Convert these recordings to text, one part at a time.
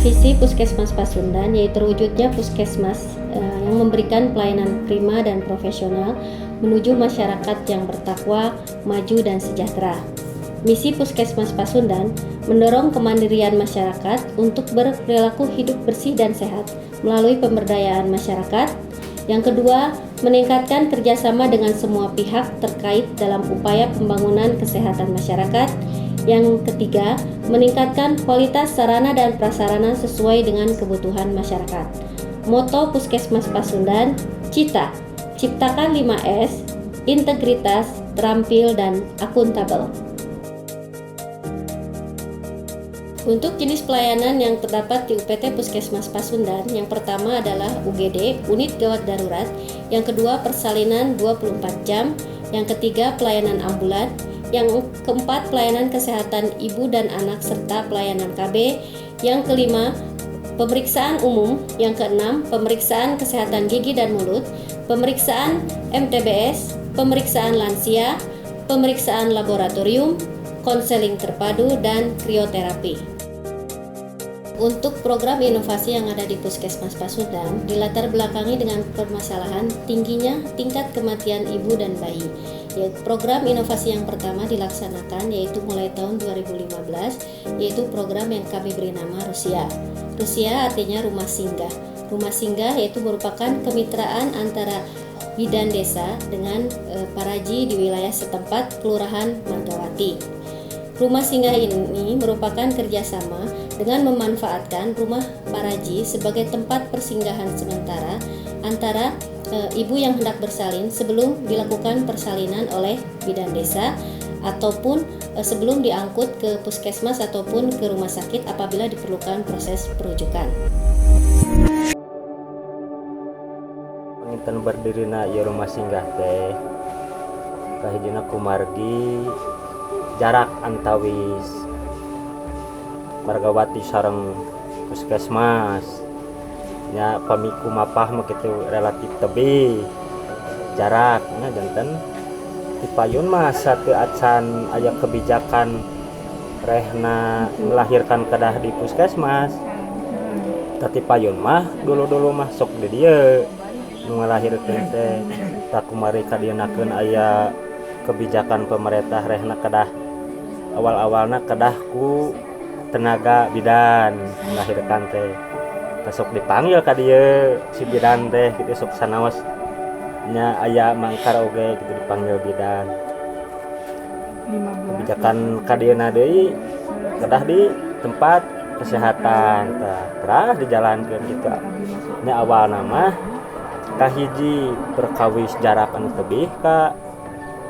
Visi Puskesmas Pasundan yaitu terwujudnya puskesmas yang memberikan pelayanan prima dan profesional menuju masyarakat yang bertakwa, maju dan sejahtera. Misi Puskesmas Pasundan mendorong kemandirian masyarakat untuk berperilaku hidup bersih dan sehat melalui pemberdayaan masyarakat. Yang kedua, meningkatkan kerjasama dengan semua pihak terkait dalam upaya pembangunan kesehatan masyarakat. Yang ketiga, meningkatkan kualitas sarana dan prasarana sesuai dengan kebutuhan masyarakat. Moto Puskesmas Pasundan, Cita, ciptakan 5S, integritas, terampil, dan akuntabel. Untuk jenis pelayanan yang terdapat di UPT Puskesmas Pasundan, yang pertama adalah UGD, Unit Gawat Darurat, yang kedua persalinan 24 jam, yang ketiga pelayanan ambulan, yang keempat pelayanan kesehatan ibu dan anak serta pelayanan KB, yang kelima pemeriksaan umum, yang keenam pemeriksaan kesehatan gigi dan mulut, pemeriksaan MTBS, pemeriksaan lansia, pemeriksaan laboratorium, konseling terpadu, dan krioterapi. Untuk program inovasi yang ada di Puskesmas Pasundan dilatar belakangi dengan permasalahan tingginya tingkat kematian ibu dan bayi. Program inovasi yang pertama dilaksanakan yaitu mulai tahun 2015, yaitu program yang kami beri nama Rusia. Rusia artinya rumah singgah. Rumah singgah yaitu merupakan kemitraan antara bidan desa dengan paraji di wilayah setempat Kelurahan Margawati. Rumah singgah ini merupakan kerjasama dengan memanfaatkan rumah paraji sebagai tempat persinggahan sementara antara ibu yang hendak bersalin sebelum dilakukan persalinan oleh bidan desa ataupun sebelum diangkut ke puskesmas ataupun ke rumah sakit apabila diperlukan proses perujukan. Penginten berdirinya ieu rumah singgah teh kahijina kumargi jarak antawis Margawati sareng puskesmas nya pamiku mapah mah kitu relatif tebih jaraknya janten di payun mah sateu acan aya kebijakan rehna melahirkan kedah di puskesmas. Tapi payun mah dulu mah sok di dieu nu ngalahirkeun teh tak kumari kadienakeun aya kebijakan pemerintah rehna kedah awal-awalna kedah ku tenaga bidan melahirkan teh sok dipanggil ka dieu si bidan teh kitu sok sanaos nya aya mangkar oge kitu dipanggil bidan. Kebijakan ka dieuna deui kedah di tempat kesehatan tah dijalankeun kitu nya awalna mah kahiji perkawis jarak anu tebih ka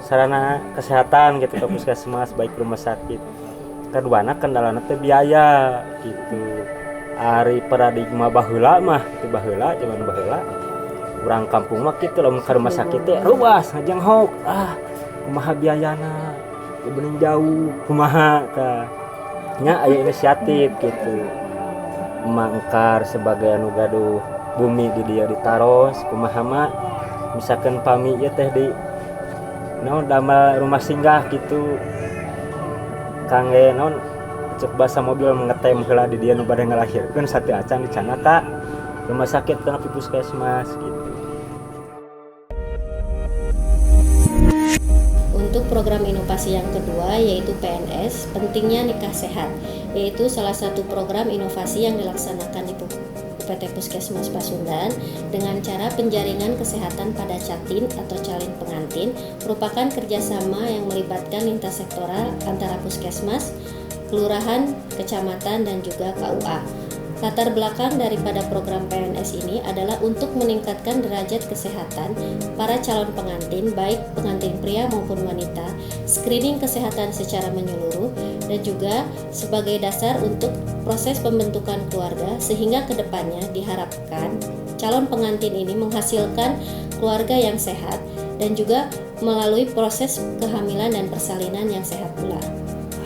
sarana kesehatan gitu ke puskesmas baik rumah sakit. Keduana kendalana teh biaya gitu. Ari paradigma baheula mah itu baheula zaman baheula urang kampung mah kitu lamun ka rumah sakit teh ruas ngajenghok kumaha biayana bening jauh kumaha tah nya aya inisiatif gitu mangkar sebagai anu gaduh bumi di dieu ditaros kumaha mah misalkan pami ieu teh di naon damel rumah singgah gitu kangge naon cek basa mobil mengetem heula di dieu nu bade ngalahirkeun sateu acan dicana ka rumah sakit kana puskesmas gitu. Untuk program inovasi yang kedua yaitu PNS, pentingnya nikah sehat, yaitu salah satu program inovasi yang dilaksanakan di UPT Puskesmas Pasundan dengan cara penjaringan kesehatan pada catin atau calon pengantin merupakan kerjasama yang melibatkan lintas sektoral antara puskesmas, kelurahan, kecamatan, dan juga KUA. Latar belakang daripada program PNS ini adalah untuk meningkatkan derajat kesehatan para calon pengantin, baik pengantin pria maupun wanita, screening kesehatan secara menyeluruh, dan juga sebagai dasar untuk proses pembentukan keluarga, sehingga kedepannya diharapkan calon pengantin ini menghasilkan keluarga yang sehat dan juga melalui proses kehamilan dan persalinan yang sehat pula.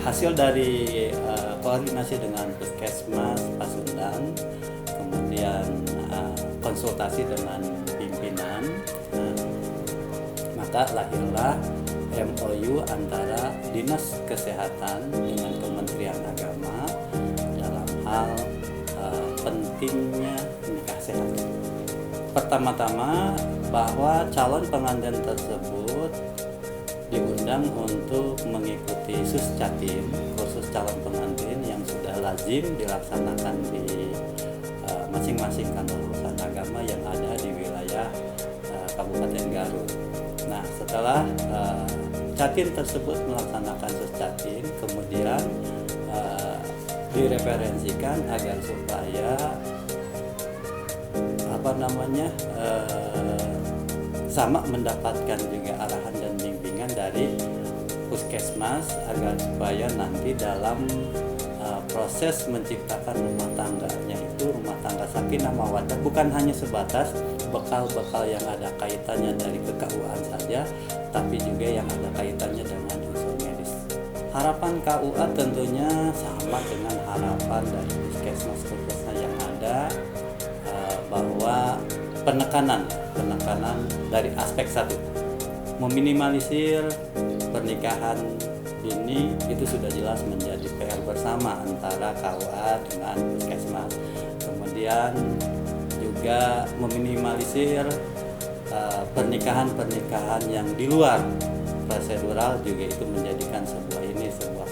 Hasil dari koordinasi dengan Puskesmas Pasundan, kemudian konsultasi dengan pimpinan, maka lahirlah MOU antara Dinas Kesehatan dengan Kementerian Agama dalam hal pentingnya nikah sehat. Pertama-tama bahwa calon pengantin tersebut diundang untuk mengikuti suscatim, kursus calon pengantin yang sudah lazim dilaksanakan di masing-masing kantor urusan agama yang ada di wilayah Kabupaten Garut. Nah, setelah catin tersebut melaksanakan suscatim, kemudian direferensikan agar supaya sama mendapatkan juga arahan dan bimbingan dari puskesmas agar supaya nanti dalam proses menciptakan rumah tangganya itu rumah tangga sakinah mawaddah bukan hanya sebatas bekal-bekal yang ada kaitannya dari ke-KUA saja, tapi juga yang ada kaitannya dengan unsur medis. Harapan KUA tentunya sama dengan harapan dari puskesmas-puskesmas yang ada, bahwa penekanan dari aspek satu, meminimalisir pernikahan dini itu sudah jelas menjadi PR bersama antara KUA dengan puskesmas. Kemudian juga meminimalisir pernikahan yang di luar prosedural juga itu menjadikan sebuah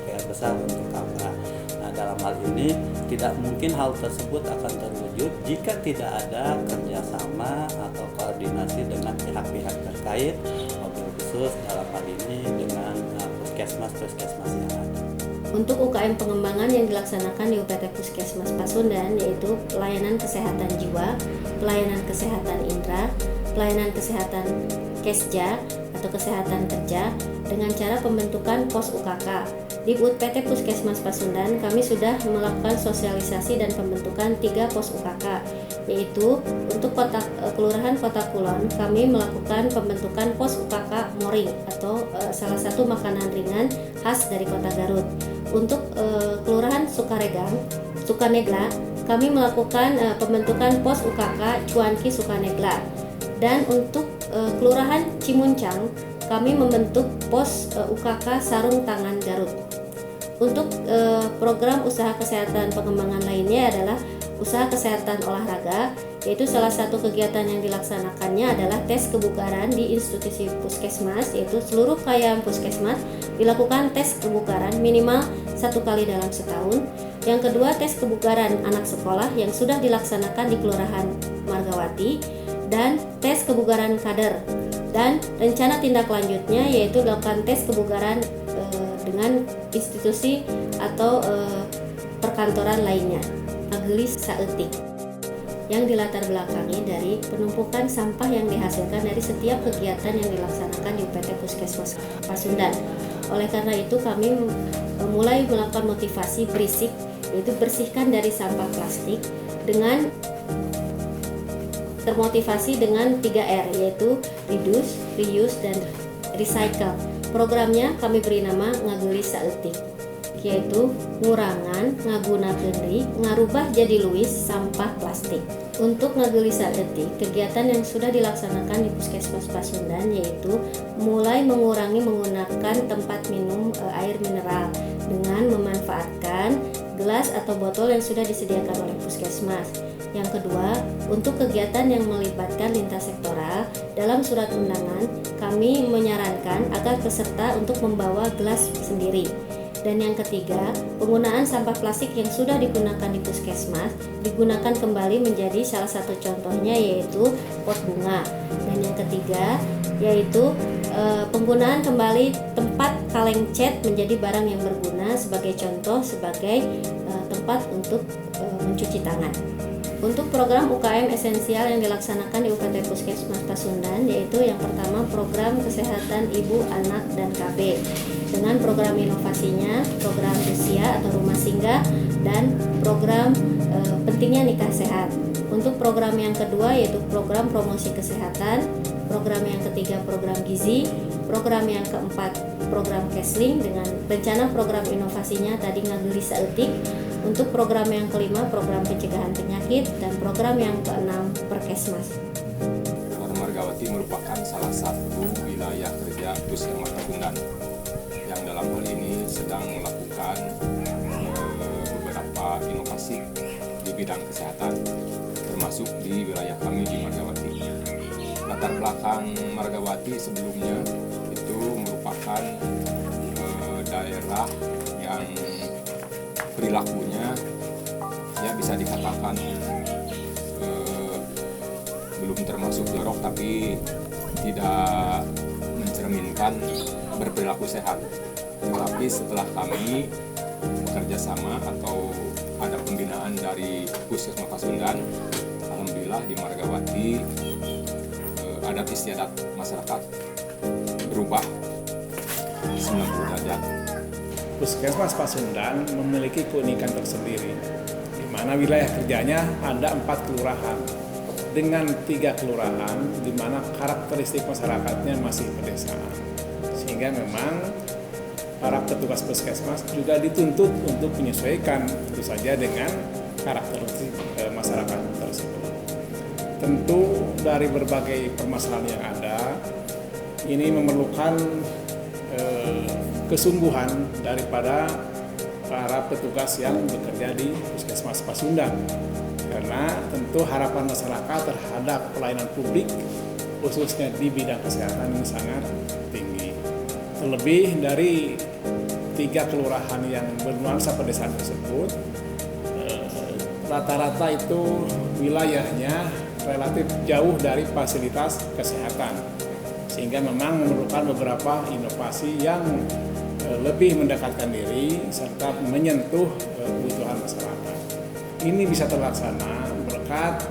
PR besar untuk KUA. Nah, dalam hal ini tidak mungkin hal tersebut akan terwujud jika tidak ada kerjasama atau koordinasi dengan pihak-pihak terkait, mobil khusus dalam hal ini dengan puskesmas-puskesmas yang ada. Untuk UKM pengembangan yang dilaksanakan di UPT Puskesmas Pasundan yaitu pelayanan kesehatan jiwa, pelayanan kesehatan indera, pelayanan kesehatan Kesja atau kesehatan kerja dengan cara pembentukan pos UKK. Di UPT Puskesmas Pasundan kami sudah melakukan sosialisasi dan pembentukan 3 pos UKK, yaitu untuk Kelurahan Kota Kulon kami melakukan pembentukan pos UKK Moring atau salah satu makanan ringan khas dari Kota Garut. Untuk Kelurahan Sukanegla kami melakukan pembentukan pos UKK Cuanki Sukanegla, dan untuk Kelurahan Cimuncang kami membentuk pos UKK Sarung Tangan Garut. Untuk program usaha kesehatan pengembangan lainnya adalah usaha kesehatan olahraga, yaitu salah satu kegiatan yang dilaksanakannya adalah tes kebugaran di institusi puskesmas, yaitu seluruh karyawan puskesmas dilakukan tes kebugaran minimal 1 kali dalam setahun. Yang kedua, tes kebugaran anak sekolah yang sudah dilaksanakan di Kelurahan Margawati, dan tes kebugaran kader. Dan rencana tindak lanjutnya yaitu dilakukan tes kebugaran dengan institusi atau perkantoran lainnya. Magelis Saeutik yang dilatar belakangi dari penumpukan sampah yang dihasilkan dari setiap kegiatan yang dilaksanakan di UPT Puskesmas Pasundan. Oleh karena itu kami mulai melakukan motivasi berisik, yaitu bersihkan dari sampah plastik dengan termotivasi dengan 3R, yaitu reduce, reuse, dan recycle. Programnya kami beri nama Ngagelis Saeutik, yaitu ngurangan, ngagunakeun deui, ngarubah jadi luwih sampah plastik. Untuk Ngagelis Saeutik, kegiatan yang sudah dilaksanakan di Puskesmas Pasundan yaitu mulai mengurangi menggunakan tempat minum air mineral dengan memanfaatkan gelas atau botol yang sudah disediakan oleh puskesmas. Yang kedua, untuk kegiatan yang melibatkan lintas sektoral, dalam surat undangan kami menyarankan agar peserta untuk membawa gelas sendiri. Dan yang ketiga, penggunaan sampah plastik yang sudah digunakan di puskesmas digunakan kembali menjadi salah satu contohnya yaitu pot bunga. Dan yang ketiga yaitu penggunaan kembali tempat kaleng cat menjadi barang yang berguna sebagai contoh sebagai tempat untuk mencuci tangan. Untuk program UKM esensial yang dilaksanakan di UPT Puskesmas Pasundan yaitu yang pertama program kesehatan ibu, anak, dan KB dengan program inovasinya, program usia atau rumah singgah, dan program pentingnya nikah sehat. Untuk program yang kedua yaitu program promosi kesehatan, program yang ketiga program gizi, program yang keempat program Kesling dengan rencana program inovasinya tadi ngageli saeutik. Untuk program yang kelima program pencegahan penyakit, dan program yang keenam Perkesmas. Margawati merupakan salah satu wilayah kerja Puskesmas Pasundan yang dalam hal ini sedang melakukan beberapa inovasi di bidang kesehatan, termasuk di wilayah kami di Margawati. Latar belakang Margawati sebelumnya itu merupakan daerah yang perilakunya ya bisa dikatakan belum termasuk jorok, tapi tidak mencerminkan berperilaku sehat. Tetapi setelah kami bekerja sama atau ada pembinaan dari Puskesmas Pasundan, alhamdulillah di Margawati adat istiadat masyarakat berubah 90 derajat. Puskesmas Pasundan memiliki keunikan tersendiri, di mana wilayah kerjanya ada 4 kelurahan dengan 3 kelurahan, di mana karakteristik masyarakatnya masih pedesaan, sehingga memang para petugas puskesmas juga dituntut untuk menyesuaikan tentu saja dengan karakteristik masyarakat tersebut. Tentu dari berbagai permasalahan yang ada, ini memerlukan kesungguhan daripada para petugas yang bekerja di Puskesmas Pasundan, karena tentu harapan masyarakat terhadap pelayanan publik khususnya di bidang kesehatan ini sangat tinggi. Terlebih dari 3 kelurahan yang bernuansa pedesaan tersebut, rata-rata itu wilayahnya relatif jauh dari fasilitas kesehatan, sehingga memang memerlukan beberapa inovasi yang lebih mendekatkan diri serta menyentuh kebutuhan masyarakat. Ini bisa terlaksana berkat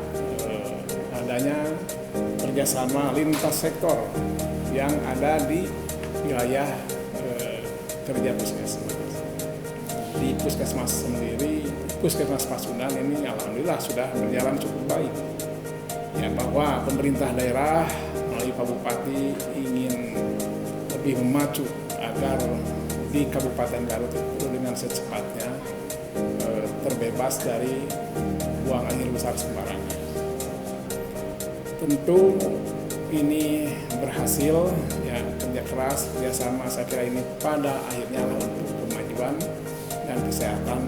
adanya kerjasama lintas sektor yang ada di wilayah kerja puskesmas. Di puskesmas sendiri, Puskesmas Pasundan ini alhamdulillah sudah berjalan cukup baik. Ya, bahwa pemerintah daerah melalui Pak Bupati ingin lebih memacu agar di Kabupaten Garut itu dengan secepatnya terbebas dari buang air besar sembarangan. Tentu ini berhasil, ya, kerja keras, kerjasama, saya kira ini pada akhirnya untuk kemajuan dan kesehatan